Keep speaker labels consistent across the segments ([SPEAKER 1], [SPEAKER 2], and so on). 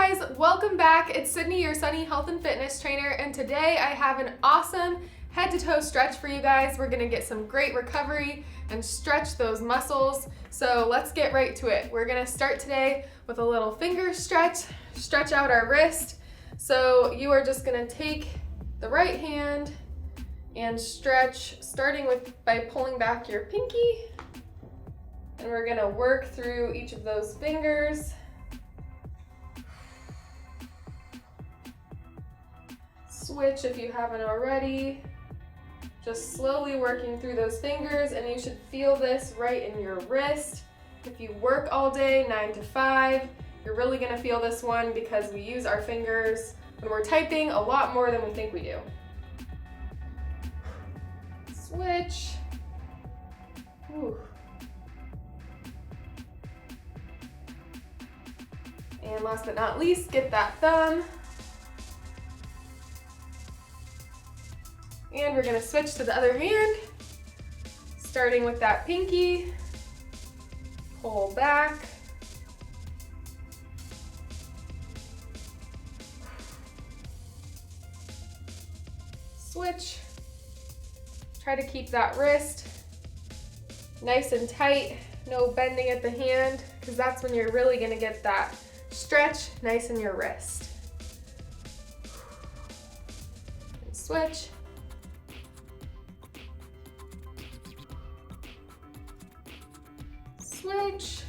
[SPEAKER 1] guys, welcome back. It's Sydney, your Sunny Health and Fitness trainer, and today I have an awesome head to toe stretch for you guys. We're gonna get some great recovery and stretch those muscles. So let's get right to it. We're gonna start today with a little finger stretch out our wrist. So you are just gonna take the right hand and stretch, starting by pulling back your pinky. And we're gonna work through each of those fingers. Switch if you haven't already. Just slowly working through those fingers, and you should feel this right in your wrist. If you work all day, 9 to 5, you're really gonna feel this one because we use our fingers when we're typing a lot more than we think we do. Switch. Ooh. And last but not least, get that thumb. And we're gonna switch to the other hand, starting with that pinky. Pull back. Switch. Try to keep that wrist nice and tight, no bending at the hand, because that's when you're really gonna get that stretch nice in your wrist. And switch. Switch.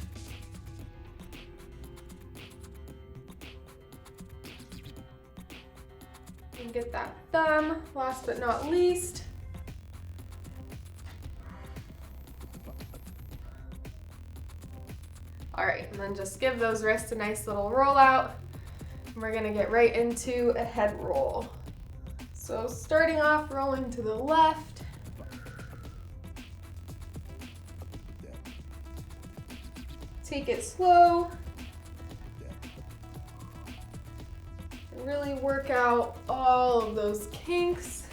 [SPEAKER 1] And get that thumb, last but not least. All right, and then just give those wrists a nice little roll out. And we're gonna get right into a head roll. So starting off, rolling to the left. Take it slow. And really work out all of those kinks.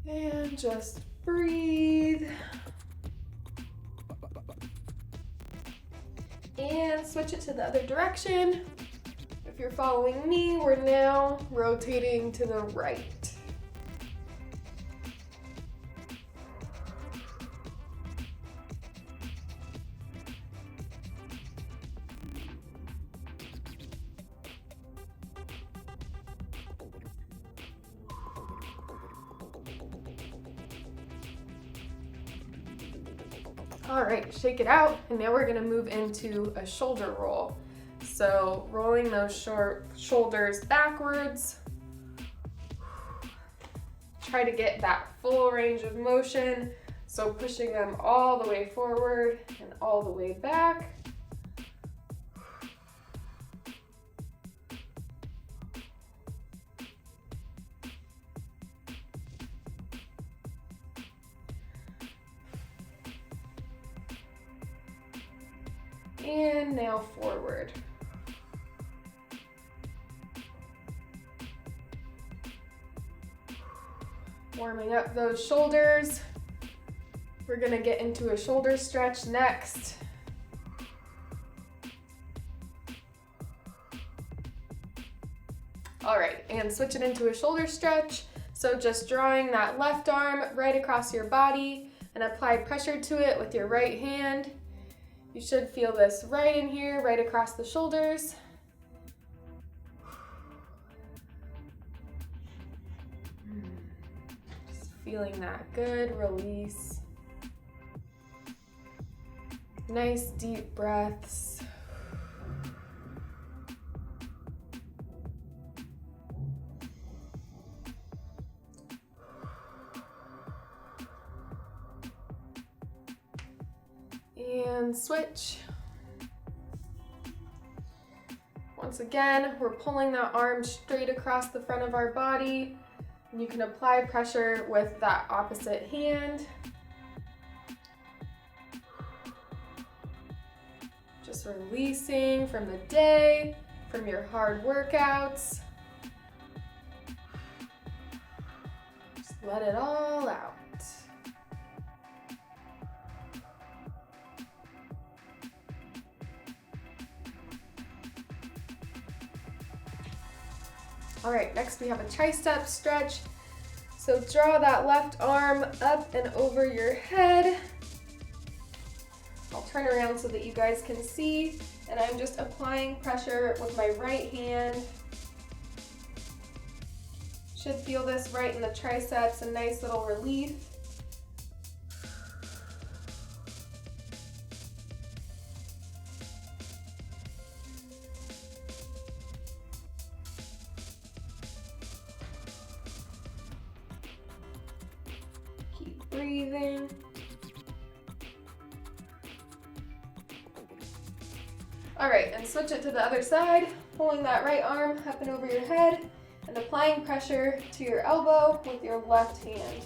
[SPEAKER 1] And just breathe. And switch it to the other direction. If you're following me, we're now rotating to the right. All right, shake it out, and now we're gonna move into a shoulder roll. So rolling those shoulders backwards. Try to get that full range of motion, so pushing them all the way forward and all the way back. And now forward. Warming up those shoulders. We're gonna get into a shoulder stretch next. All right, and switch it into a shoulder stretch. So just drawing that left arm right across your body and apply pressure to it with your right hand. You should feel this right in here, right across the shoulders. Just feeling that good release. Nice deep breaths. And switch. Once again, we're pulling that arm straight across the front of our body. And you can apply pressure with that opposite hand. Just releasing from the day. from your hard workouts. Just let it all out. All right, next we have a tricep stretch. So draw that left arm up and over your head. I'll turn around so that you guys can see, and I'm just applying pressure with my right hand. Should feel this right in the triceps, a nice little relief. Keep breathing. All right, and switch it to the other side, pulling that right arm up and over your head and applying pressure to your elbow with your left hand.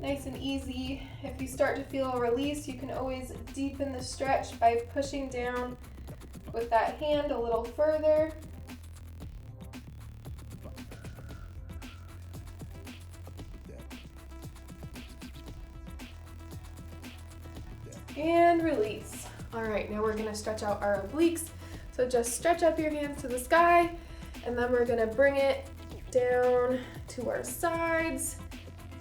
[SPEAKER 1] Nice and easy. If you start to feel a release, you can always deepen the stretch by pushing down with that hand a little further. And release. All right, now we're gonna stretch out our obliques. So just stretch up your hands to the sky, and then we're gonna bring it down to our sides,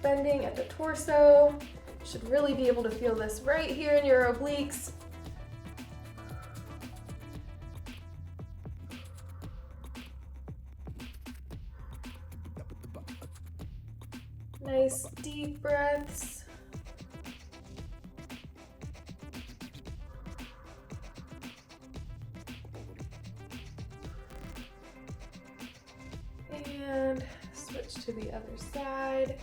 [SPEAKER 1] bending at the torso. You should really be able to feel this right here in your obliques. Nice deep breaths. And switch to the other side.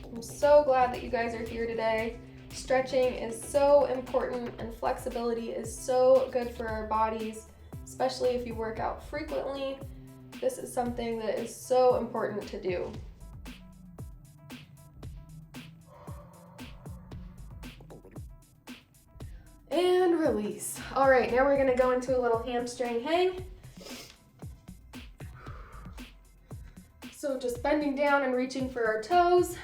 [SPEAKER 1] I'm so glad that you guys are here today. Stretching is so important and flexibility is so good for our bodies, especially if you work out frequently. This is something that is so important to do. And release. All right, now we're gonna go into a little hamstring hang. So just bending down and reaching for our toes.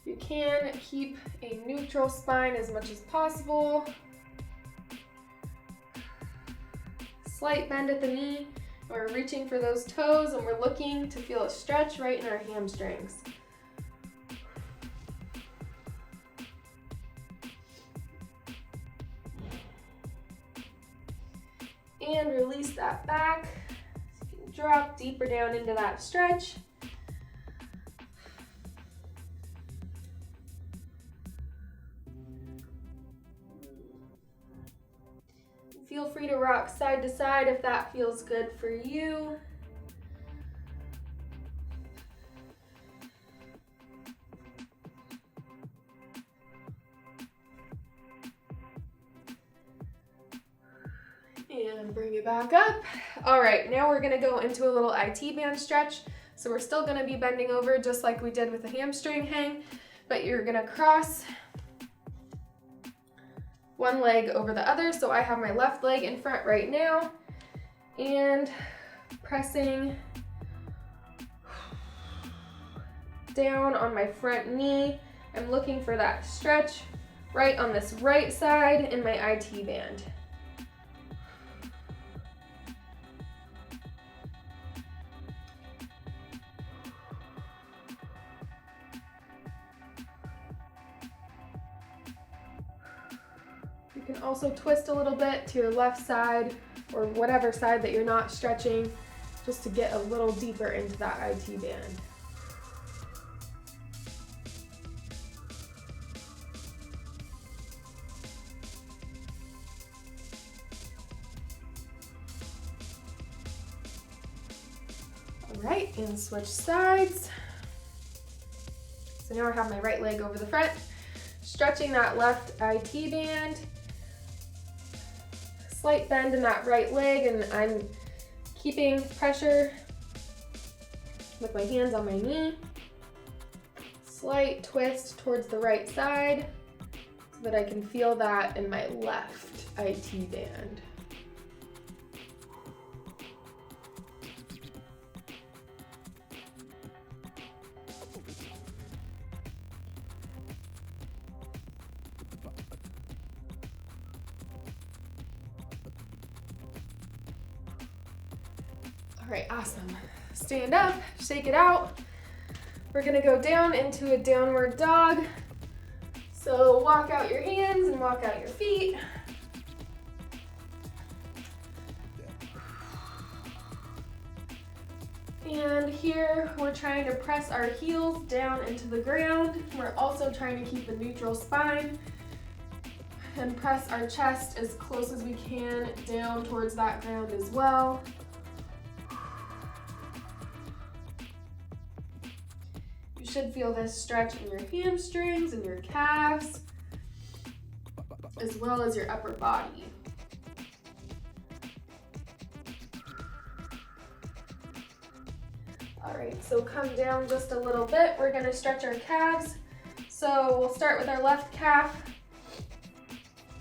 [SPEAKER 1] You can keep a neutral spine as much as possible. Slight bend at the knee. We're reaching for those toes and we're looking to feel a stretch right in our hamstrings. And release that back. So you can drop deeper down into that stretch. Feel free to rock side to side if that feels good for you. And bring it back up. All right, now we're gonna go into a little IT band stretch. So we're still gonna be bending over just like we did with the hamstring hang, but you're gonna cross one leg over the other. So I have my left leg in front right now and pressing down on my front knee. I'm looking for that stretch right on this right side in my IT band. You can also twist a little bit to your left side or whatever side that you're not stretching, just to get a little deeper into that IT band. All right, and switch sides. So now I have my right leg over the front, stretching that left IT band. slight bend in that right leg, and I'm keeping pressure with my hands on my knee. Slight twist towards the right side so that I can feel that in my left IT band. All right, awesome. Stand up, shake it out. We're gonna go down into a downward dog. So walk out your hands and walk out your feet. And here we're trying to press our heels down into the ground. We're also trying to keep a neutral spine and press our chest as close as we can down towards that ground as well. You should feel this stretch in your hamstrings and your calves, as well as your upper body. All right, so come down just a little bit. We're gonna stretch our calves. So we'll start with our left calf.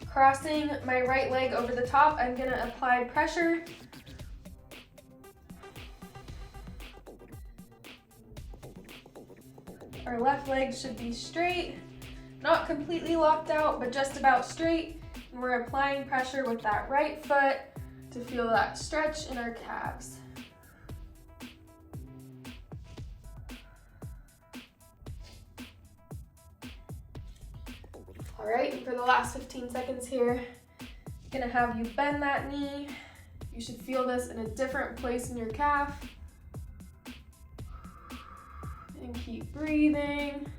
[SPEAKER 1] Crossing my right leg over the top, I'm gonna apply pressure. Our left leg should be straight, not completely locked out, but just about straight. And we're applying pressure with that right foot to feel that stretch in our calves. All right, and for the last 15 seconds here, I'm gonna have you bend that knee. You should feel this in a different place in your calf. And keep breathing.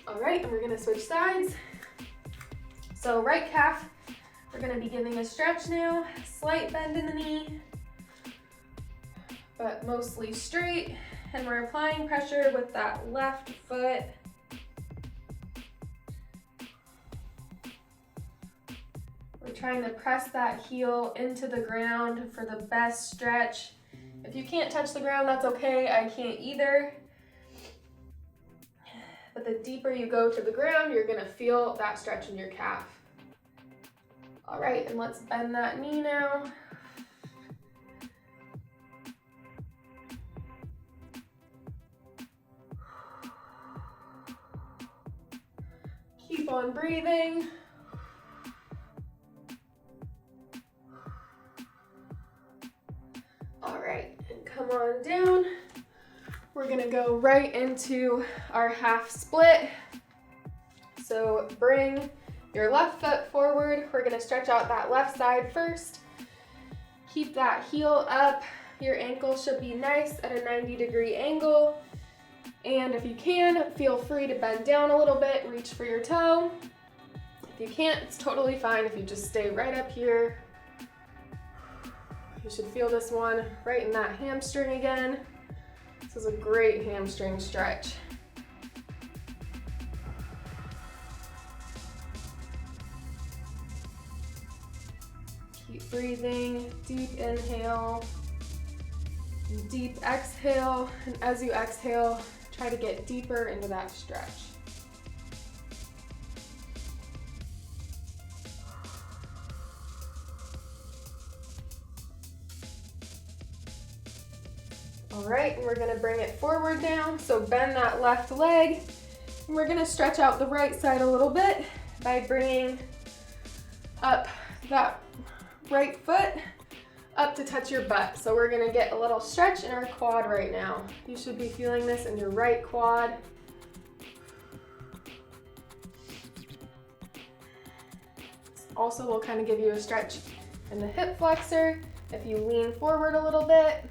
[SPEAKER 1] All right, and we're gonna switch sides. So right calf, we're gonna be giving a stretch now. Slight bend in the knee, but mostly straight. And we're applying pressure with that left foot. We're trying to press that heel into the ground for the best stretch. If you can't touch the ground, that's okay. I can't either. But the deeper you go to the ground, you're gonna feel that stretch in your calf. All right, and let's bend that knee now. Keep on breathing. All right, and come on down. We're gonna go right into our half split. So bring your left foot forward. We're gonna stretch out that left side first. Keep that heel up. Your ankle should be nice at a 90-degree angle. And if you can, feel free to bend down a little bit, reach for your toe. If you can't, it's totally fine if you just stay right up here. You should feel this one right in that hamstring again. This is a great hamstring stretch. Keep breathing, deep inhale, deep exhale, and as you exhale, try to get deeper into that stretch. All right, and we're gonna bring it forward now. So bend that left leg, and we're gonna stretch out the right side a little bit by bringing up that right foot up to touch your butt. So we're gonna get a little stretch in our quad right now. You should be feeling this in your right quad. Also will kind of give you a stretch in the hip flexor if you lean forward a little bit.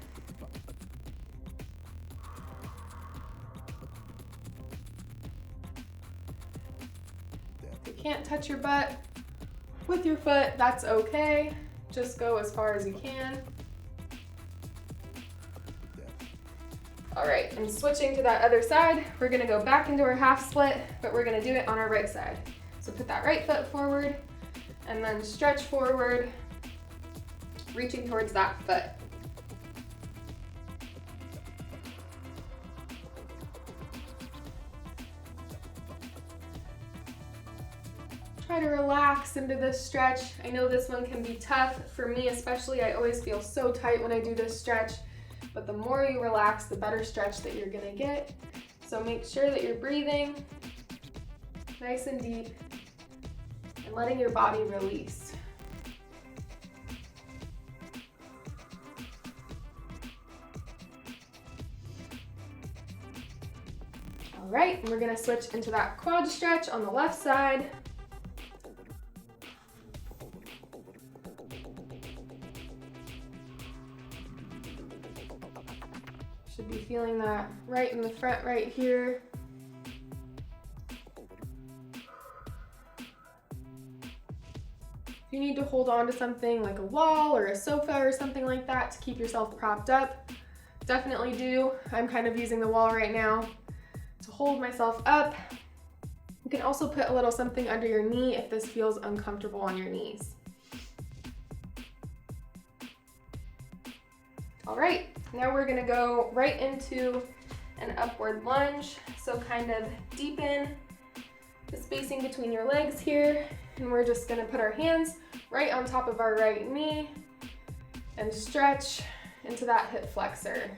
[SPEAKER 1] If you can't touch your butt with your foot, that's okay. Just go as far as you can. All right, and switching to that other side, we're gonna go back into our half split, but we're gonna do it on our right side. So put that right foot forward, and then stretch forward, reaching towards that foot. Try to relax into this stretch. I know this one can be tough. For me especially, I always feel so tight when I do this stretch, but the more you relax, the better stretch that you're gonna get. So make sure that you're breathing nice and deep and letting your body release. All right, and we're gonna switch into that quad stretch on the left side. Should be feeling that right in the front right here. If you need to hold on to something like a wall or a sofa or something like that to keep yourself propped up, definitely do. I'm kind of using the wall right now to hold myself up. You can also put a little something under your knee if this feels uncomfortable on your knees. All right, now we're gonna go right into an upward lunge. So kind of deepen the spacing between your legs here, and we're just gonna put our hands right on top of our right knee and stretch into that hip flexor.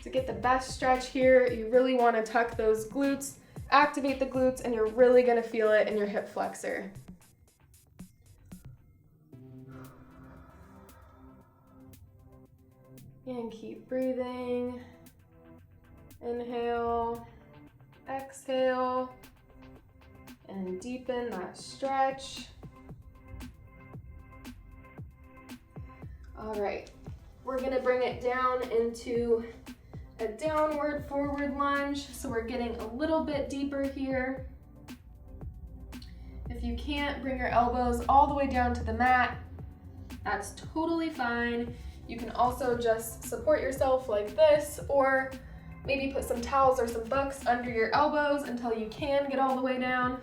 [SPEAKER 1] To get the best stretch here, you really wanna tuck those glutes, activate the glutes, and you're really gonna feel it in your hip flexor. And keep breathing. Inhale, exhale, and deepen that stretch. All right, we're gonna bring it down into a downward forward lunge. So we're getting a little bit deeper here. If you can't bring your elbows all the way down to the mat, that's totally fine. You can also just support yourself like this, or maybe put some towels or some books under your elbows until you can get all the way down.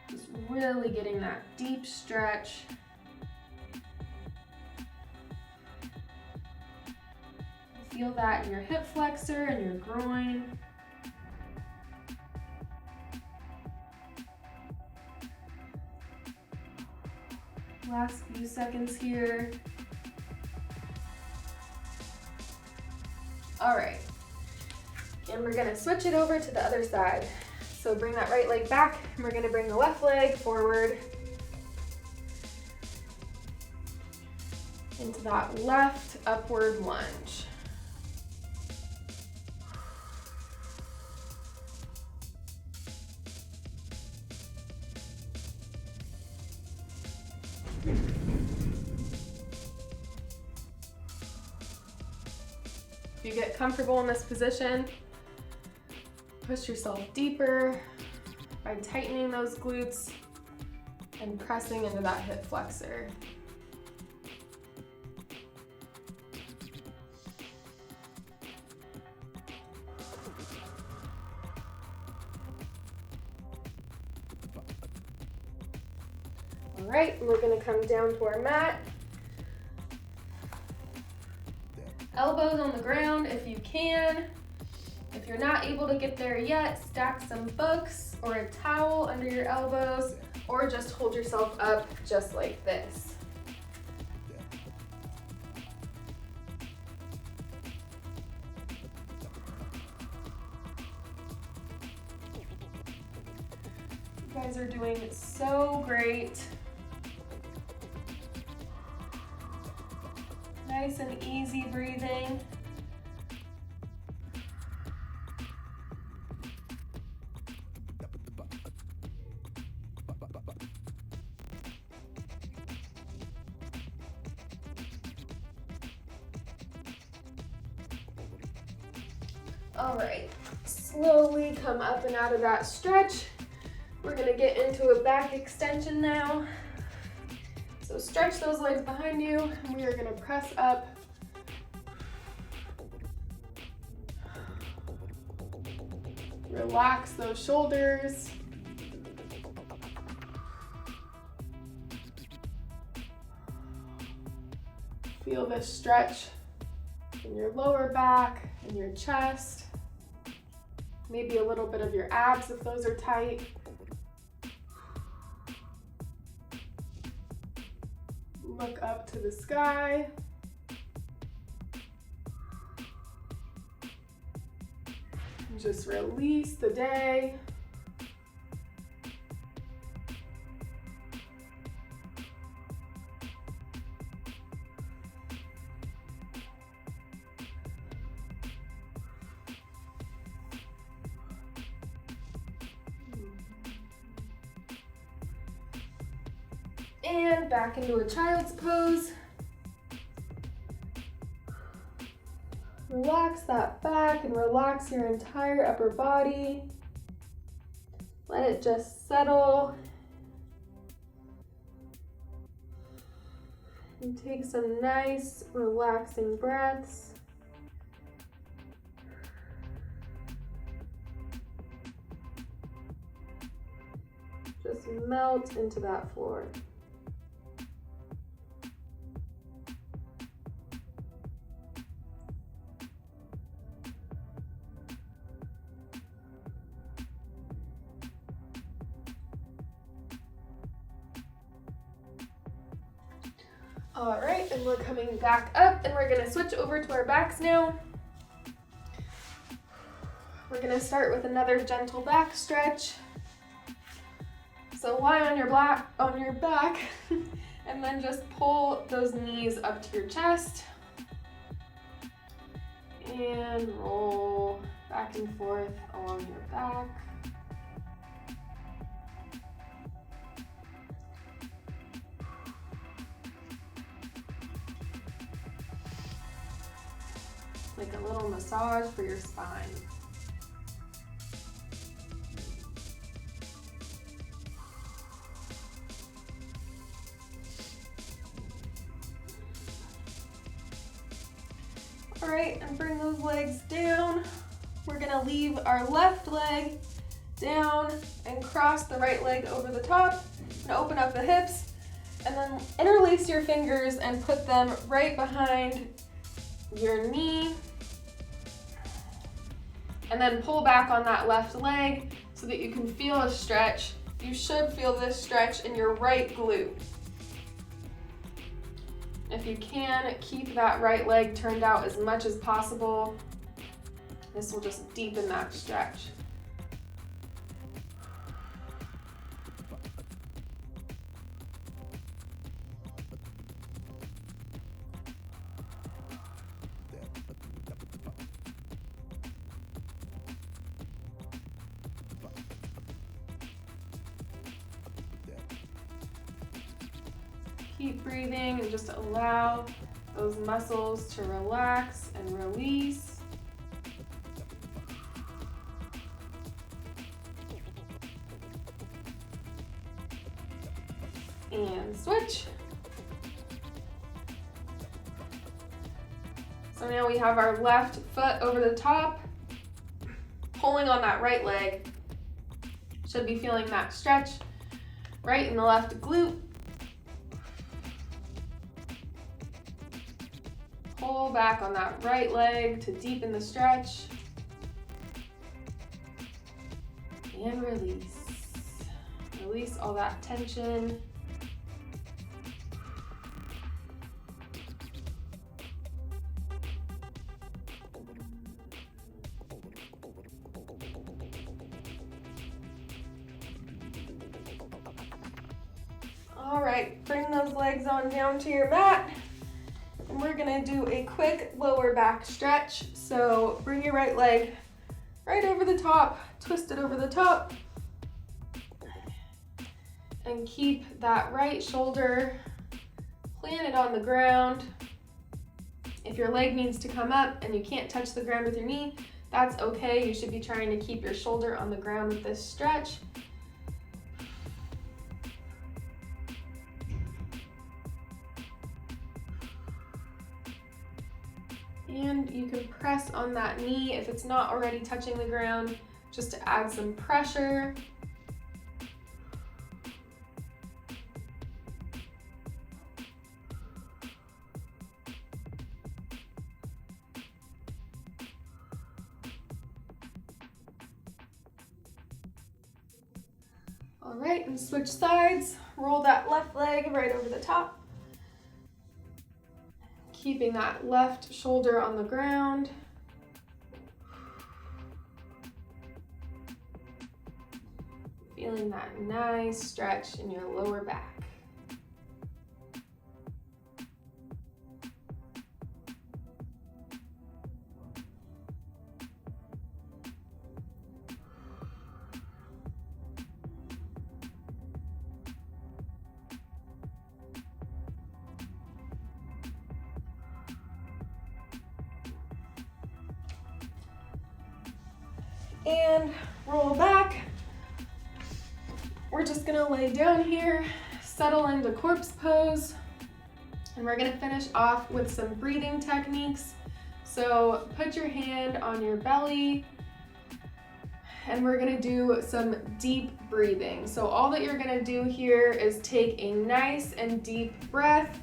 [SPEAKER 1] Just really getting that deep stretch. Feel that in your hip flexor and your groin. Last few seconds here. All right, and we're gonna switch it over to the other side. So bring that right leg back, and we're gonna bring the left leg forward into that left upward lunge. If you get comfortable in this position, push yourself deeper by tightening those glutes and pressing into that hip flexor. All right, we're gonna come down to our mat. Elbows on the ground if you can. If you're not able to get there yet, stack some books or a towel under your elbows, or just hold yourself up just like this. You guys are doing so great. Nice and easy breathing. All right, slowly come up and out of that stretch. We're gonna get into a back extension now. So stretch those legs behind you, and we are gonna press up. Relax those shoulders. Feel this stretch in your lower back, in your chest, maybe a little bit of your abs if those are tight. Look up to the sky. Just release the day. And back into a child's pose. Relax that back and relax your entire upper body. Let it just settle. And take some nice, relaxing breaths. Just melt into that floor. All right, and we're coming back up, and we're gonna switch over to our backs now. We're gonna start with another gentle back stretch. So lie on your back, and then just pull those knees up to your chest, and roll back and forth along your back. Like a little massage for your spine. All right, and bring those legs down. We're gonna leave our left leg down and cross the right leg over the top and open up the hips, and then interlace your fingers and put them right behind your knee, and then pull back on that left leg so that you can feel a stretch. You should feel this stretch in your right glute. If you can, keep that right leg turned out as much as possible. This will just deepen that stretch. Keep breathing and just allow those muscles to relax and release. And switch. So now we have our left foot over the top, pulling on that right leg. Should be feeling that stretch right in the left glute. Pull back on that right leg to deepen the stretch. And release. Release all that tension. All right, bring those legs on down to your mat. And we're gonna do a quick lower back stretch. So bring your right leg right over the top, twist it over the top, and keep that right shoulder planted on the ground. If your leg needs to come up and you can't touch the ground with your knee, that's okay. You should be trying to keep your shoulder on the ground with this stretch. And you can press on that knee if it's not already touching the ground, just to add some pressure. All right, and switch sides. Roll that left leg right over the top. Keeping that left shoulder on the ground. Feeling that nice stretch in your lower back. And roll back. We're just gonna lay down here, settle into corpse pose, and we're gonna finish off with some breathing techniques. So put your hand on your belly, and we're gonna do some deep breathing. So all that you're gonna do here is take a nice and deep breath.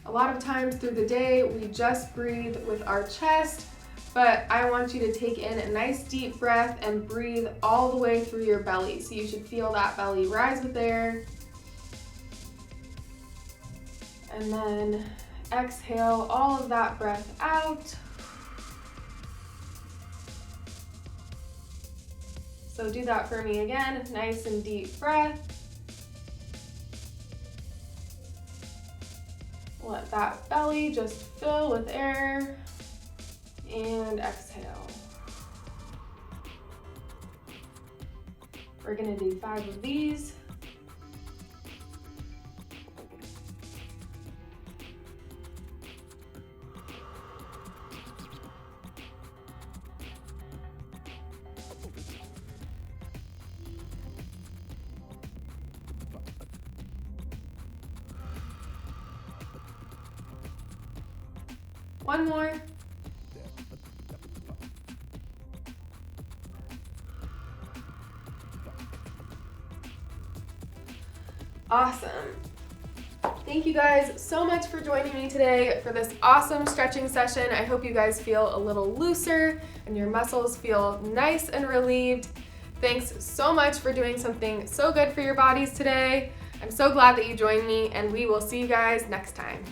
[SPEAKER 1] A lot of times through the day, we just breathe with our chest, but I want you to take in a nice deep breath and breathe all the way through your belly. So you should feel that belly rise with air. And then exhale all of that breath out. So do that for me again, nice and deep breath. Let that belly just fill with air. And exhale. We're gonna do 5 of these. One more. Awesome. Thank you guys so much for joining me today for this awesome stretching session. I hope you guys feel a little looser and your muscles feel nice and relieved. Thanks so much for doing something so good for your bodies today. I'm so glad that you joined me, and we will see you guys next time.